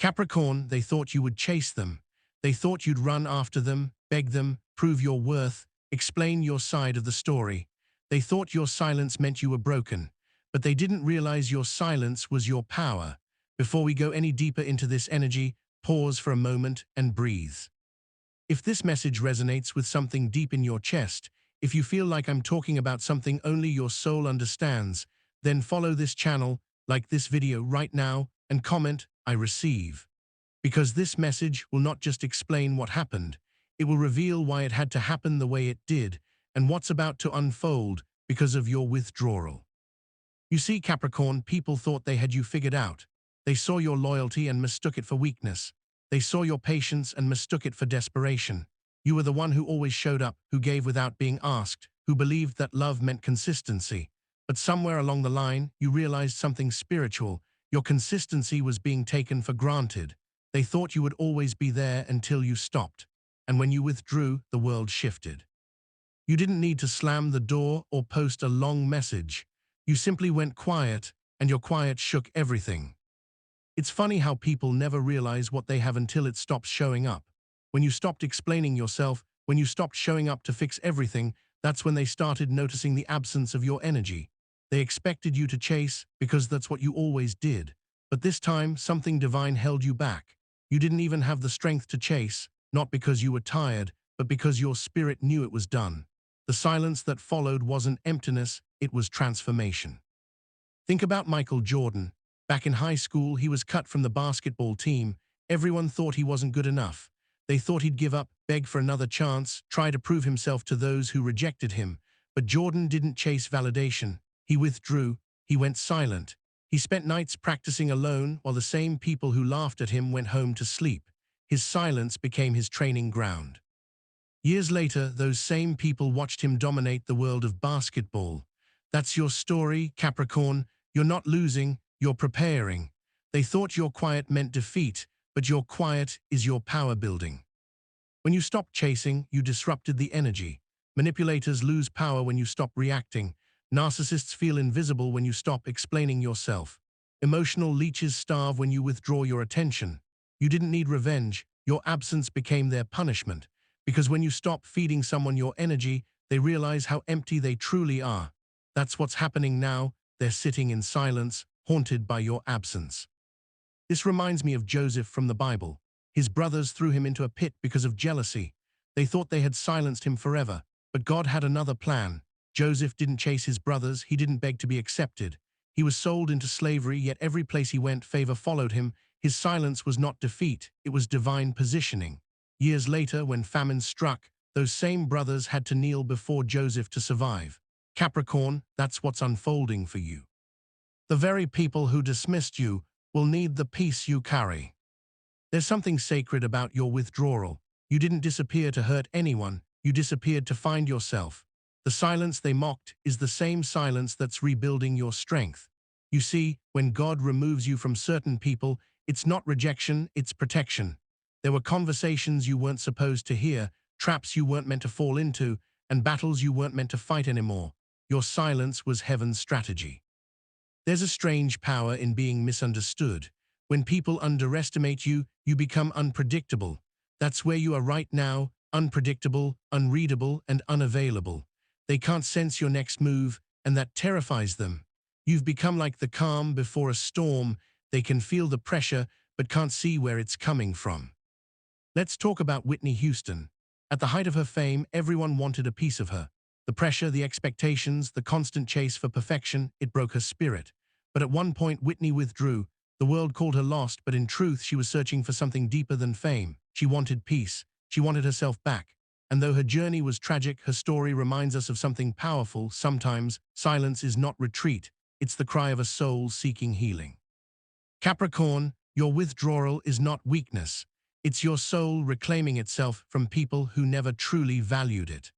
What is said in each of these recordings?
Capricorn, they thought you would chase them. They thought you'd run after them, beg them, prove your worth, explain your side of the story. They thought your silence meant you were broken, but they didn't realize your silence was your power. Before we go any deeper into this energy, pause for a moment and breathe. If this message resonates with something deep in your chest, if you feel like I'm talking about something only your soul understands, then follow this channel, like this video right now, and comment, "I receive." Because this message will not just explain what happened, it will reveal why it had to happen the way it did, and what's about to unfold because of your withdrawal. You see, Capricorn, people thought they had you figured out. They saw your loyalty and mistook it for weakness. They saw your patience and mistook it for desperation. You were the one who always showed up, who gave without being asked, who believed that love meant consistency. But somewhere along the line, you realized something spiritual. Your consistency was being taken for granted. They thought you would always be there until you stopped. And when you withdrew, the world shifted. You didn't need to slam the door or post a long message. You simply went quiet, and your quiet shook everything. It's funny how people never realize what they have until it stops showing up. When you stopped explaining yourself, when you stopped showing up to fix everything, that's when they started noticing the absence of your energy. They expected you to chase because that's what you always did. But this time, something divine held you back. You didn't even have the strength to chase, not because you were tired, but because your spirit knew it was done. The silence that followed wasn't emptiness, it was transformation. Think about Michael Jordan. Back in high school, he was cut from the basketball team. Everyone thought he wasn't good enough. They thought he'd give up, beg for another chance, try to prove himself to those who rejected him. But Jordan didn't chase validation. He withdrew. He went silent. He spent nights practicing alone while the same people who laughed at him went home to sleep. His silence became his training ground. Years later, those same people watched him dominate the world of basketball. That's your story, Capricorn. You're not losing, you're preparing. They thought your quiet meant defeat, but your quiet is your power building. When you stop chasing, you disrupted the energy. Manipulators lose power when you stop reacting. Narcissists feel invisible when you stop explaining yourself. Emotional leeches starve when you withdraw your attention. You didn't need revenge. Your absence became their punishment. Because when you stop feeding someone your energy, they realize how empty they truly are. That's what's happening now. They're sitting in silence, haunted by your absence. This reminds me of Joseph from the Bible. His brothers threw him into a pit because of jealousy. They thought they had silenced him forever, but God had another plan. Joseph didn't chase his brothers, he didn't beg to be accepted. He was sold into slavery, yet every place he went, favor followed him. His silence was not defeat, it was divine positioning. Years later, when famine struck, those same brothers had to kneel before Joseph to survive. Capricorn, that's what's unfolding for you. The very people who dismissed you will need the peace you carry. There's something sacred about your withdrawal. You didn't disappear to hurt anyone, you disappeared to find yourself. The silence they mocked is the same silence that's rebuilding your strength. You see, when God removes you from certain people, it's not rejection, it's protection. There were conversations you weren't supposed to hear, traps you weren't meant to fall into, and battles you weren't meant to fight anymore. Your silence was heaven's strategy. There's a strange power in being misunderstood. When people underestimate you, you become unpredictable. That's where you are right now, unpredictable, unreadable, and unavailable. They can't sense your next move, and that terrifies them. You've become like the calm before a storm. They can feel the pressure, but can't see where it's coming from. Let's talk about Whitney Houston. At the height of her fame, everyone wanted a piece of her. The pressure, the expectations, the constant chase for perfection, it broke her spirit. But at one point, Whitney withdrew. The world called her lost, but in truth, she was searching for something deeper than fame. She wanted peace. She wanted herself back. And though her journey was tragic, her story reminds us of something powerful. Sometimes, silence is not retreat. It's the cry of a soul seeking healing. Capricorn, your withdrawal is not weakness. It's your soul reclaiming itself from people who never truly valued it.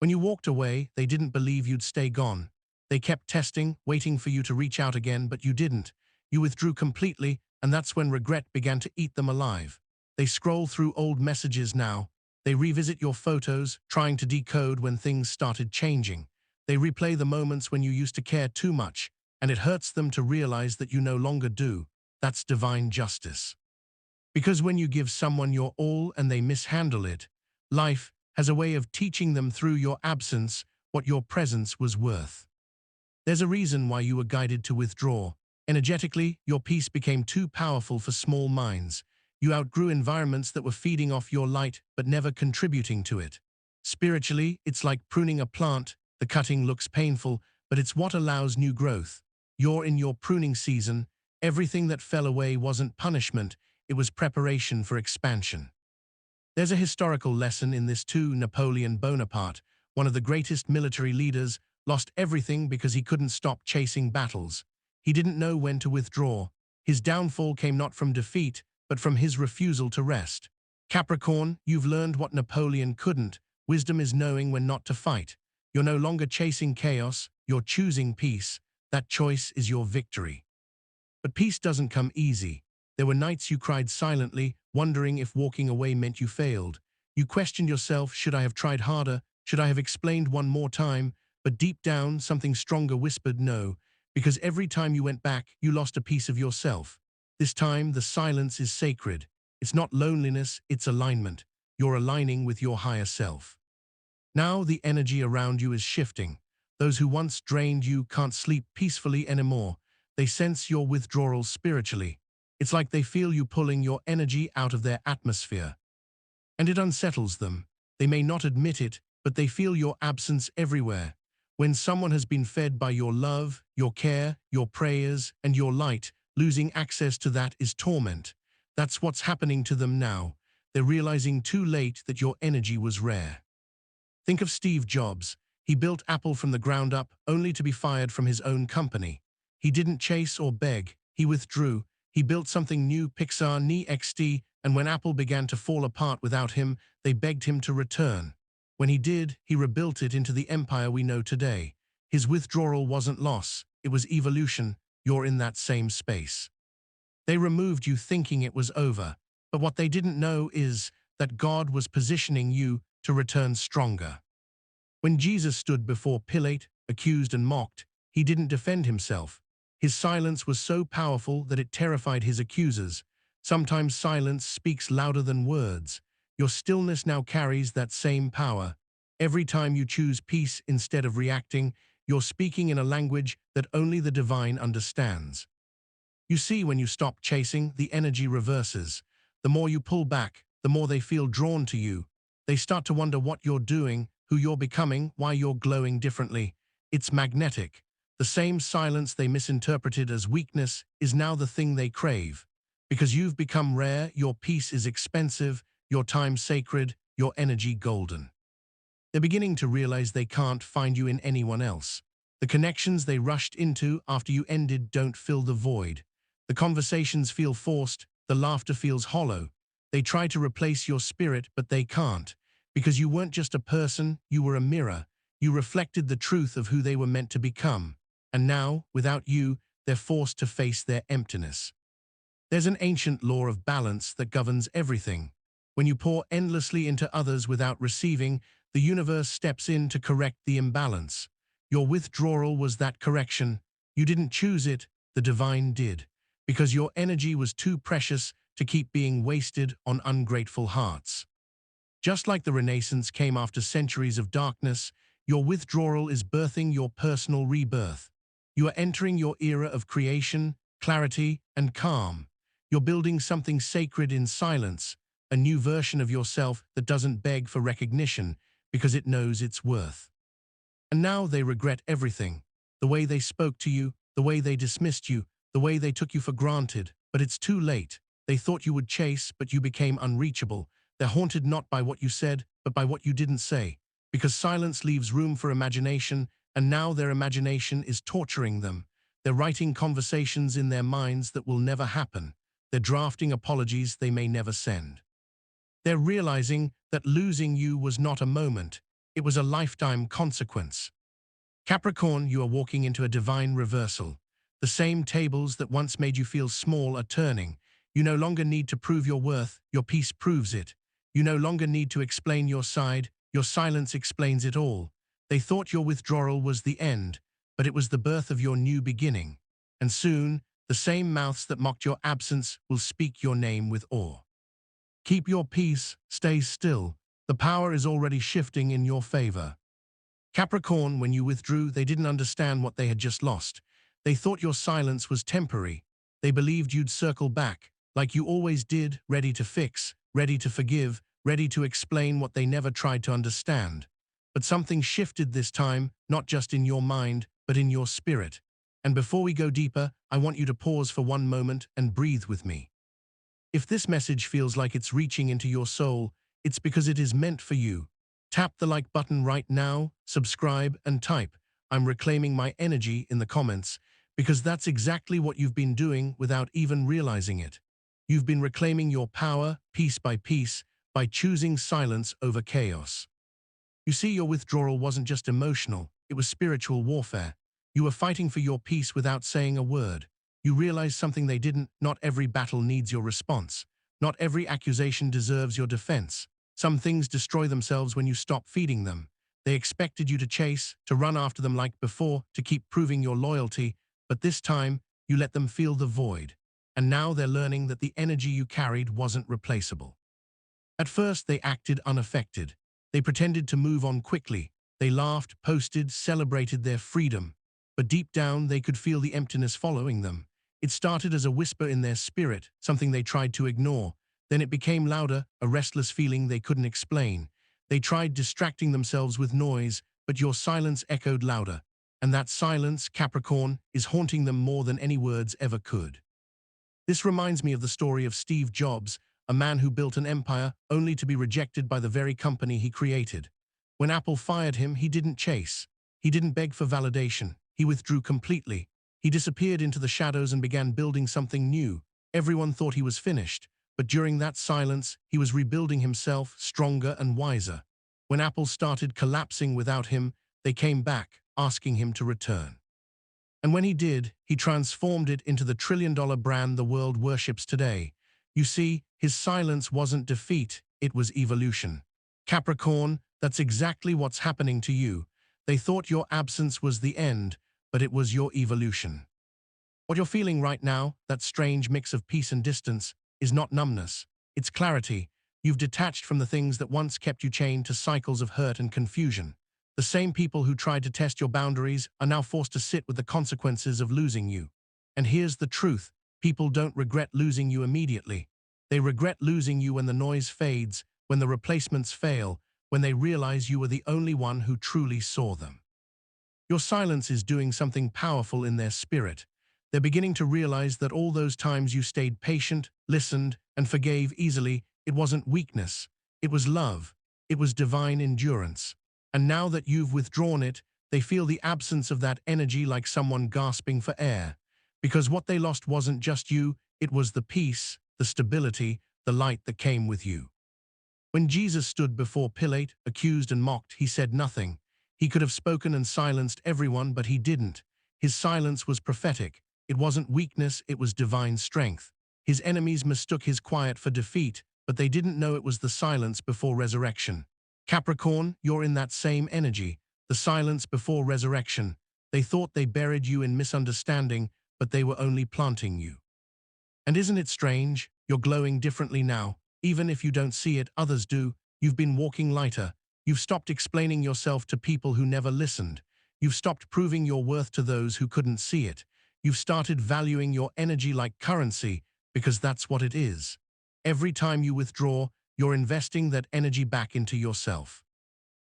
When you walked away, they didn't believe you'd stay gone. They kept testing, waiting for you to reach out again, but you didn't. You withdrew completely, and that's when regret began to eat them alive. They scroll through old messages now. They revisit your photos, trying to decode when things started changing. They replay the moments when you used to care too much, and it hurts them to realize that you no longer do. That's divine justice. Because when you give someone your all and they mishandle it, life has a way of teaching them through your absence what your presence was worth. There's a reason why you were guided to withdraw. Energetically, your peace became too powerful for small minds. You outgrew environments that were feeding off your light but never contributing to it. Spiritually, it's like pruning a plant. The cutting looks painful, but it's what allows new growth. You're in your pruning season. Everything that fell away wasn't punishment, it was preparation for expansion. There's a historical lesson in this too. Napoleon Bonaparte, one of the greatest military leaders, lost everything because he couldn't stop chasing battles. He didn't know when to withdraw. His downfall came not from defeat, but from his refusal to rest. Capricorn, you've learned what Napoleon couldn't. Wisdom is knowing when not to fight. You're no longer chasing chaos, you're choosing peace. That choice is your victory. But peace doesn't come easy. There were nights you cried silently, wondering if walking away meant you failed. You questioned yourself, should I have tried harder? Should I have explained one more time? But deep down, something stronger whispered no, because every time you went back, you lost a piece of yourself. This time, the silence is sacred. It's not loneliness, it's alignment. You're aligning with your higher self. Now the energy around you is shifting. Those who once drained you can't sleep peacefully anymore. They sense your withdrawal spiritually. It's like they feel you pulling your energy out of their atmosphere. And it unsettles them. They may not admit it, but they feel your absence everywhere. When someone has been fed by your love, your care, your prayers, and your light, losing access to that is torment. That's what's happening to them now. They're realizing too late that your energy was rare. Think of Steve Jobs. He built Apple from the ground up, only to be fired from his own company. He didn't chase or beg. He withdrew. He built something new, Pixar, NXT, and when Apple began to fall apart without him, they begged him to return. When he did, he rebuilt it into the empire we know today. His withdrawal wasn't loss, it was evolution. You're in that same space. They removed you thinking it was over, but what they didn't know is that God was positioning you to return stronger. When Jesus stood before Pilate, accused and mocked, he didn't defend himself. His silence was so powerful that it terrified his accusers. Sometimes silence speaks louder than words. Your stillness now carries that same power. Every time you choose peace instead of reacting, you're speaking in a language that only the divine understands. You see, when you stop chasing, the energy reverses. The more you pull back, the more they feel drawn to you. They start to wonder what you're doing, who you're becoming, why you're glowing differently. It's magnetic. The same silence they misinterpreted as weakness is now the thing they crave. Because you've become rare, your peace is expensive, your time sacred, your energy golden. They're beginning to realize they can't find you in anyone else. The connections they rushed into after you ended don't fill the void. The conversations feel forced, the laughter feels hollow. They try to replace your spirit, but they can't. Because you weren't just a person, you were a mirror. You reflected the truth of who they were meant to become. And now, without you, they're forced to face their emptiness. There's an ancient law of balance that governs everything. When you pour endlessly into others without receiving, the universe steps in to correct the imbalance. Your withdrawal was that correction. You didn't choose it, the divine did. Because your energy was too precious to keep being wasted on ungrateful hearts. Just like the Renaissance came after centuries of darkness, your withdrawal is birthing your personal rebirth. You are entering your era of creation, clarity, and calm. You're building something sacred in silence, a new version of yourself that doesn't beg for recognition because it knows its worth. And now they regret everything. The way they spoke to you, the way they dismissed you, the way they took you for granted. But it's too late. They thought you would chase, but you became unreachable. They're haunted not by what you said, but by what you didn't say. Because silence leaves room for imagination, and now their imagination is torturing them. They're writing conversations in their minds that will never happen. They're drafting apologies they may never send. They're realizing that losing you was not a moment. It was a lifetime consequence. Capricorn, you are walking into a divine reversal. The same tables that once made you feel small are turning. You no longer need to prove your worth, your peace proves it. You no longer need to explain your side, your silence explains it all. They thought your withdrawal was the end, but it was the birth of your new beginning. And soon, The same mouths that mocked your absence will speak your name with awe. Keep your peace, stay still. The power is already shifting in your favor. Capricorn, when you withdrew, they didn't understand what they had just lost. They thought your silence was temporary. They believed you'd circle back, like you always did, ready to fix, ready to forgive, ready to explain what they never tried to understand. But something shifted this time, not just in your mind, but in your spirit. And before we go deeper, I want you to pause for one moment and breathe with me. If this message feels like it's reaching into your soul, it's because it is meant for you. Tap the like button right now, subscribe, and type, "I'm reclaiming my energy" in the comments, because that's exactly what you've been doing without even realizing it. You've been reclaiming your power, piece by piece, by choosing silence over chaos. You see, your withdrawal wasn't just emotional, it was spiritual warfare. You were fighting for your peace without saying a word. You realized something they didn't: not every battle needs your response. Not every accusation deserves your defense. Some things destroy themselves when you stop feeding them. They expected you to chase, to run after them like before, to keep proving your loyalty, but this time, you let them feel the void. And now they're learning that the energy you carried wasn't replaceable. At first, they acted unaffected. They pretended to move on quickly. They laughed, posted, celebrated their freedom. But deep down, they could feel the emptiness following them. It started as a whisper in their spirit, something they tried to ignore. Then it became louder, a restless feeling they couldn't explain. They tried distracting themselves with noise, but your silence echoed louder. And that silence, Capricorn, is haunting them more than any words ever could. This reminds me of the story of Steve Jobs, a man who built an empire only to be rejected by the very company he created. When Apple fired him, he didn't chase. He didn't beg for validation. He withdrew completely. He disappeared into the shadows and began building something new. Everyone thought he was finished, but during that silence, he was rebuilding himself, stronger and wiser. When Apple started collapsing without him, they came back, asking him to return. And when he did, he transformed it into the trillion-dollar brand the world worships today. You see, his silence wasn't defeat, it was evolution. Capricorn, that's exactly what's happening to you. They thought your absence was the end, but it was your evolution. What you're feeling right now, that strange mix of peace and distance, is not numbness. It's clarity. You've detached from the things that once kept you chained to cycles of hurt and confusion. The same people who tried to test your boundaries are now forced to sit with the consequences of losing you. And here's the truth: people don't regret losing you immediately. They regret losing you when the noise fades, when the replacements fail, when they realize you were the only one who truly saw them. Your silence is doing something powerful in their spirit. They're beginning to realize that all those times you stayed patient, listened, and forgave easily, it wasn't weakness. It was love. It was divine endurance. And now that you've withdrawn it, they feel the absence of that energy like someone gasping for air. Because what they lost wasn't just you, it was the peace, the stability, the light that came with you. When Jesus stood before Pilate, accused and mocked, he said nothing. He could have spoken and silenced everyone, but he didn't. His silence was prophetic. It wasn't weakness, it was divine strength. His enemies mistook his quiet for defeat, but they didn't know it was the silence before resurrection. Capricorn, you're in that same energy, the silence before resurrection. They thought they buried you in misunderstanding, but they were only planting you. And isn't it strange? You're glowing differently now. Even if you don't see it, others do. You've been walking lighter. You've stopped explaining yourself to people who never listened. You've stopped proving your worth to those who couldn't see it. You've started valuing your energy like currency, because that's what it is. Every time you withdraw, you're investing that energy back into yourself.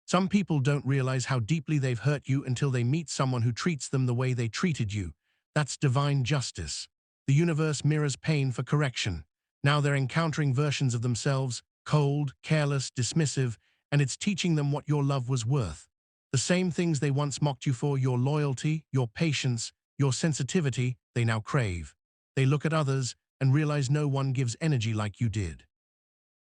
Some people don't realize how deeply they've hurt you until they meet someone who treats them the way they treated you. That's divine justice. The universe mirrors pain for correction. Now they're encountering versions of themselves, cold, careless, dismissive, and it's teaching them what your love was worth. The same things they once mocked you for, your loyalty, your patience, your sensitivity, they now crave. They look at others and realize no one gives energy like you did.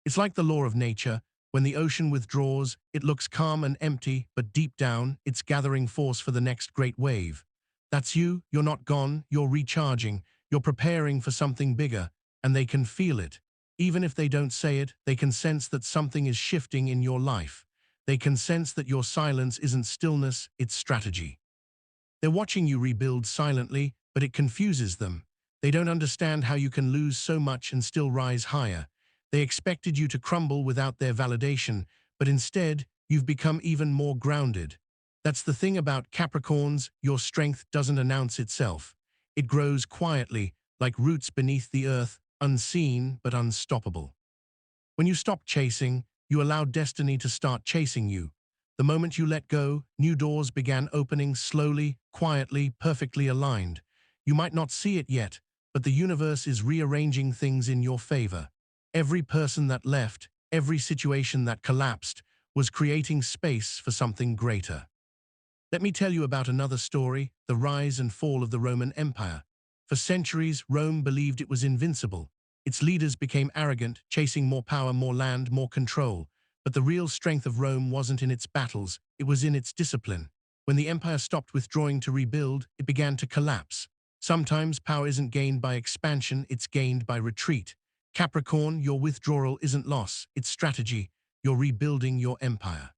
It's like the law of nature. When the ocean withdraws, it looks calm and empty, but deep down, it's gathering force for the next great wave. That's you. You're not gone. You're recharging. You're preparing for something bigger, and they can feel it. Even if they don't say it, they can sense that something is shifting in your life. They can sense that your silence isn't stillness, it's strategy. They're watching you rebuild silently, but it confuses them. They don't understand how you can lose so much and still rise higher. They expected you to crumble without their validation, but instead, you've become even more grounded. That's the thing about Capricorns, your strength doesn't announce itself. It grows quietly, like roots beneath the earth, unseen but unstoppable. When you stop chasing, you allow destiny to start chasing you. The moment you let go, new doors began opening slowly, quietly, perfectly aligned. You might not see it yet, but the universe is rearranging things in your favor. Every person that left, every situation that collapsed, was creating space for something greater. Let me tell you about another story, the rise and fall of the Roman Empire. For centuries, Rome believed it was invincible. Its leaders became arrogant, chasing more power, more land, more control. But the real strength of Rome wasn't in its battles, it was in its discipline. When the empire stopped withdrawing to rebuild, it began to collapse. Sometimes power isn't gained by expansion, it's gained by retreat. Capricorn, your withdrawal isn't loss, it's strategy. You're rebuilding your empire.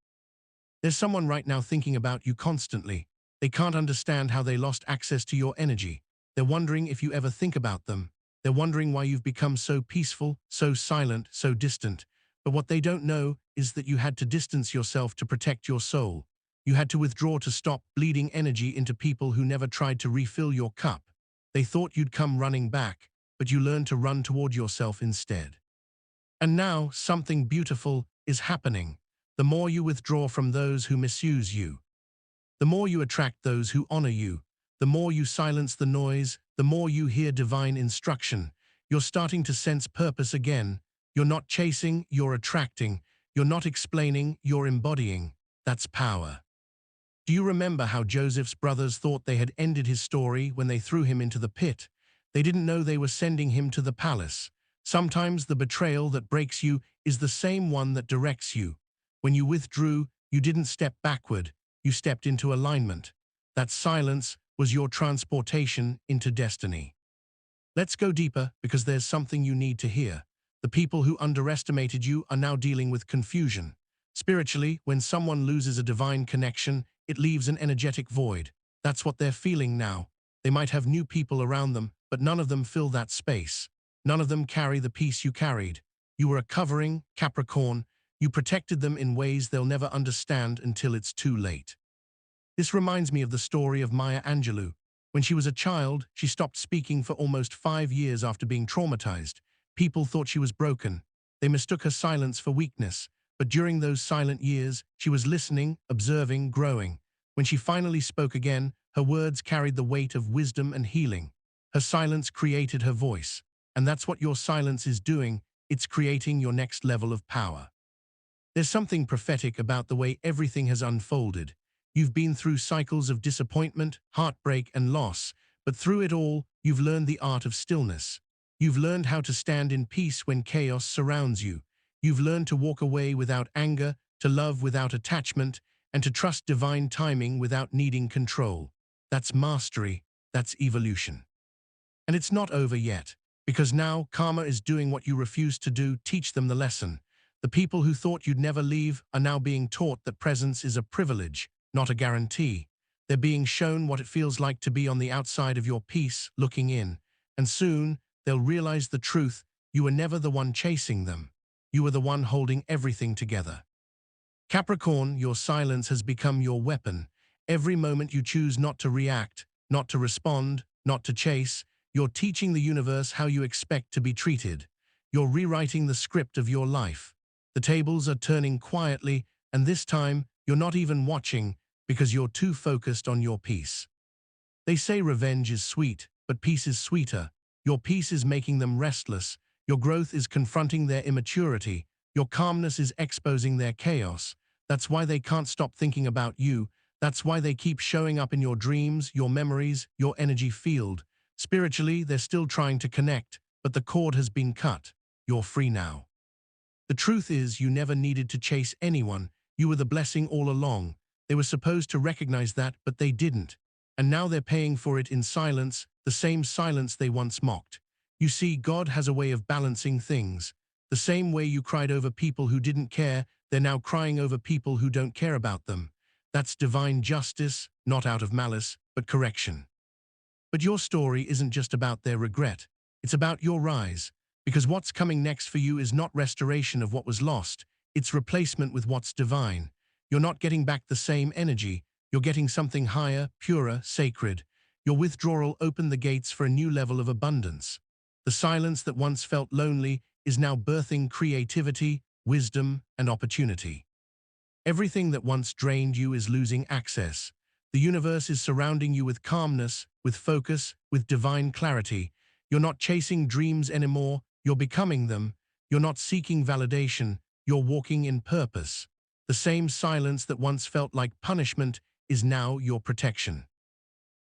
There's someone right now thinking about you constantly. They can't understand how they lost access to your energy. They're wondering if you ever think about them. They're wondering why you've become so peaceful, so silent, so distant. But what they don't know is that you had to distance yourself to protect your soul. You had to withdraw to stop bleeding energy into people who never tried to refill your cup. They thought you'd come running back, but you learned to run toward yourself instead. And now something beautiful is happening. The more you withdraw from those who misuse you, the more you attract those who honor you. The more you silence the noise, the more you hear divine instruction. You're starting to sense purpose again. You're not chasing, you're attracting. You're not explaining, you're embodying. That's power. Do you remember how Joseph's brothers thought they had ended his story when they threw him into the pit? They didn't know they were sending him to the palace. Sometimes the betrayal that breaks you is the same one that directs you. When you withdrew, you didn't step backward, you stepped into alignment. That silence was your transportation into destiny. Let's go deeper because there's something you need to hear. The people who underestimated you are now dealing with confusion. Spiritually, when someone loses a divine connection, it leaves an energetic void. That's what they're feeling now. They might have new people around them, but none of them fill that space. None of them carry the peace you carried. You were a covering, Capricorn. You protected them in ways they'll never understand until it's too late. This reminds me of the story of Maya Angelou. When she was a child, she stopped speaking for almost 5 years after being traumatized. People thought she was broken. They mistook her silence for weakness. But during those silent years, she was listening, observing, growing. When she finally spoke again, her words carried the weight of wisdom and healing. Her silence created her voice. And that's what your silence is doing. It's creating your next level of power. There's something prophetic about the way everything has unfolded. You've been through cycles of disappointment, heartbreak, and loss, but through it all, you've learned the art of stillness. You've learned how to stand in peace when chaos surrounds you. You've learned to walk away without anger, to love without attachment, and to trust divine timing without needing control. That's mastery, that's evolution. And it's not over yet, because now karma is doing what you refused to do. Teach them the lesson. The people who thought you'd never leave are now being taught that presence is a privilege, not a guarantee. They're being shown what it feels like to be on the outside of your peace, looking in. And soon, they'll realize the truth. You were never the one chasing them. You were the one holding everything together. Capricorn, your silence has become your weapon. Every moment you choose not to react, not to respond, not to chase, you're teaching the universe how you expect to be treated. You're rewriting the script of your life. The tables are turning quietly, and this time, you're not even watching because you're too focused on your peace. They say revenge is sweet, but peace is sweeter. Your peace is making them restless. Your growth is confronting their immaturity. Your calmness is exposing their chaos. That's why they can't stop thinking about you. That's why they keep showing up in your dreams, your memories, your energy field. Spiritually, they're still trying to connect, but the cord has been cut. You're free now. The truth is, you never needed to chase anyone. You were the blessing all along. They were supposed to recognize that, but they didn't. And now they're paying for it in silence, the same silence they once mocked. You see, God has a way of balancing things. The same way you cried over people who didn't care, they're now crying over people who don't care about them. That's divine justice, not out of malice, but correction. But your story isn't just about their regret. It's about your rise. Because what's coming next for you is not restoration of what was lost. It's replacement with what's divine. You're not getting back the same energy. You're getting something higher, purer, sacred. Your withdrawal opened the gates for a new level of abundance. The silence that once felt lonely is now birthing creativity, wisdom, and opportunity. Everything that once drained you is losing access. The universe is surrounding you with calmness, with focus, with divine clarity. You're not chasing dreams anymore, you're becoming them. You're not seeking validation, you're walking in purpose. The same silence that once felt like punishment is now your protection.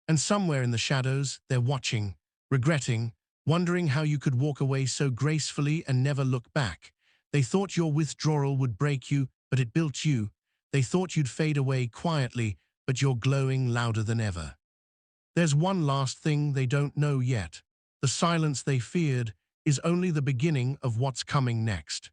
And somewhere in the shadows, they're watching, regretting, wondering how you could walk away so gracefully and never look back. They thought your withdrawal would break you, but it built you. They thought you'd fade away quietly, but you're glowing louder than ever. There's one last thing they don't know yet. The silence they feared is only the beginning of what's coming next.